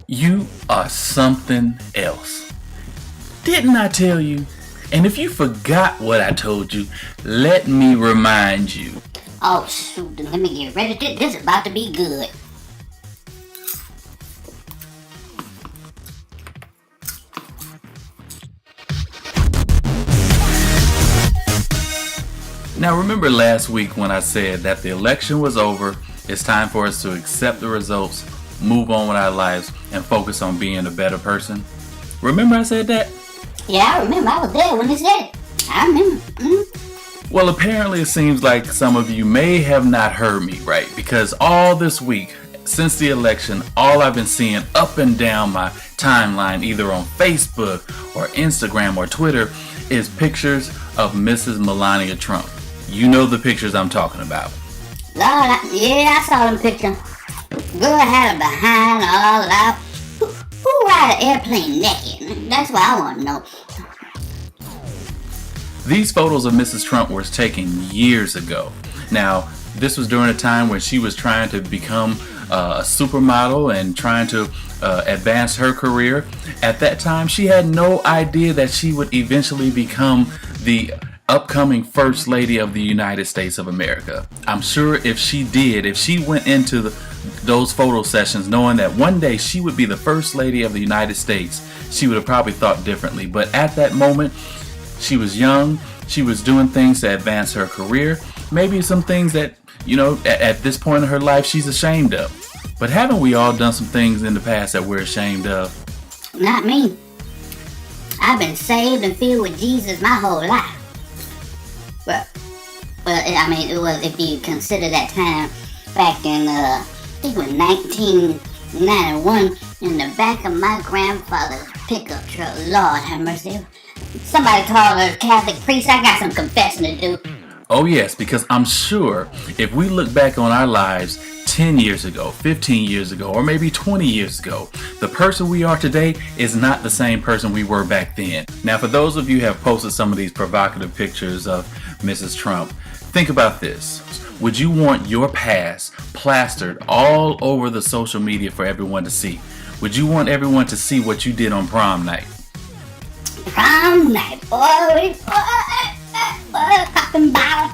You are something else. Didn't I tell you? And if you forgot what I told you, let me remind you. Oh shoot, let me get ready. This is about to be good. Now remember last week when I said that the election was over, it's time for us to accept the results, move on with our lives, and focus on being a better person? Remember I said that? Yeah, I remember. I was there when they said it. I remember. Well, apparently it seems like some of you may have not heard me right, because all this week, since the election, all I've been seeing up and down my timeline, either on Facebook or Instagram or Twitter, is pictures of Mrs. Melania Trump. You know the pictures I'm talking about. Lord, yeah, I saw them pictures. Girl had her behind all out. Who ride an airplane naked? That's what I want to know. These photos of Mrs. Trump were taken years ago. Now, this was during a time when she was trying to become a supermodel and trying to advance her career. At that time, she had no idea that she would eventually become the upcoming First Lady of the United States of America. I'm sure if she went into those photo sessions knowing that one day she would be the First Lady of the United States, she would have probably thought differently. But at that moment, she was young, she was doing things to advance her career, maybe some things that, at this point in her life she's ashamed of. But haven't we all done some things in the past that we're ashamed of? Not me. I've been saved and filled with Jesus my whole life. Well, I mean, it was, if you consider that time back in, I think it was 1991, in the back of my grandfather's pickup truck. Lord have mercy. Somebody called a Catholic priest. I got some confessing to do. Oh yes, because I'm sure if we look back on our lives 10 years ago, 15 years ago, or maybe 20 years ago, the person we are today is not the same person we were back then. Now, for those of you who have posted some of these provocative pictures of Mrs. Trump, think about this. Would you want your past plastered all over the social media for everyone to see? Would you want everyone to see what you did on prom night? Prom night, boy, popping bottle.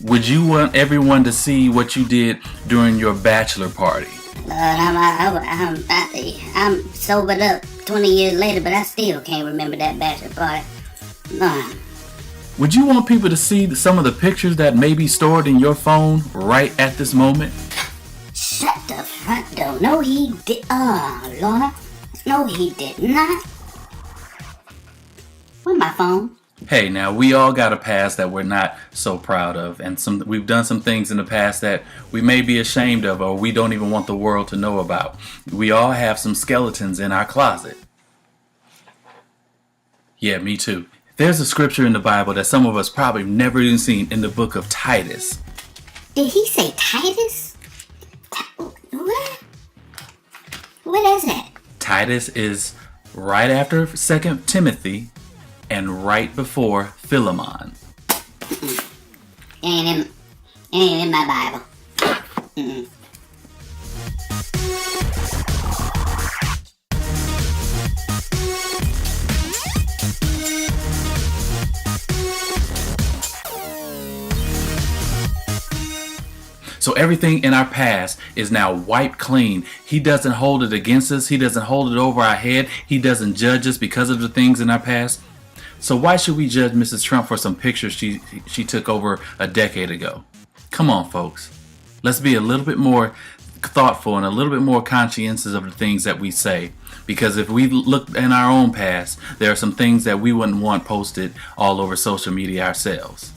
Would you want everyone to see what you did during your bachelor party? I'm sobered up 20 years later, but I still can't remember that bachelor party. Would you want people to see some of the pictures that may be stored in your phone right at this moment? Shut the front door. No, he did. Oh, Lord. No, he did not. Where's my phone? Hey, now we all got a past that we're not so proud of, and we've done some things in the past that we may be ashamed of or we don't even want the world to know about. We all have some skeletons in our closet. Yeah, me too. There's a scripture in the Bible that some of us probably never even seen in the book of Titus. Did he say Titus? What? What is that? Titus is right after 2 Timothy and right before Philemon. Ain't in my Bible. So everything in our past is now wiped clean. He doesn't hold it against us. He doesn't hold it over our head. He doesn't judge us because of the things in our past. So why should we judge Mrs. Trump for some pictures she took over a decade ago? Come on, folks. Let's be a little bit more thoughtful and a little bit more conscientious of the things that we say. Because if we look in our own past, there are some things that we wouldn't want posted all over social media ourselves.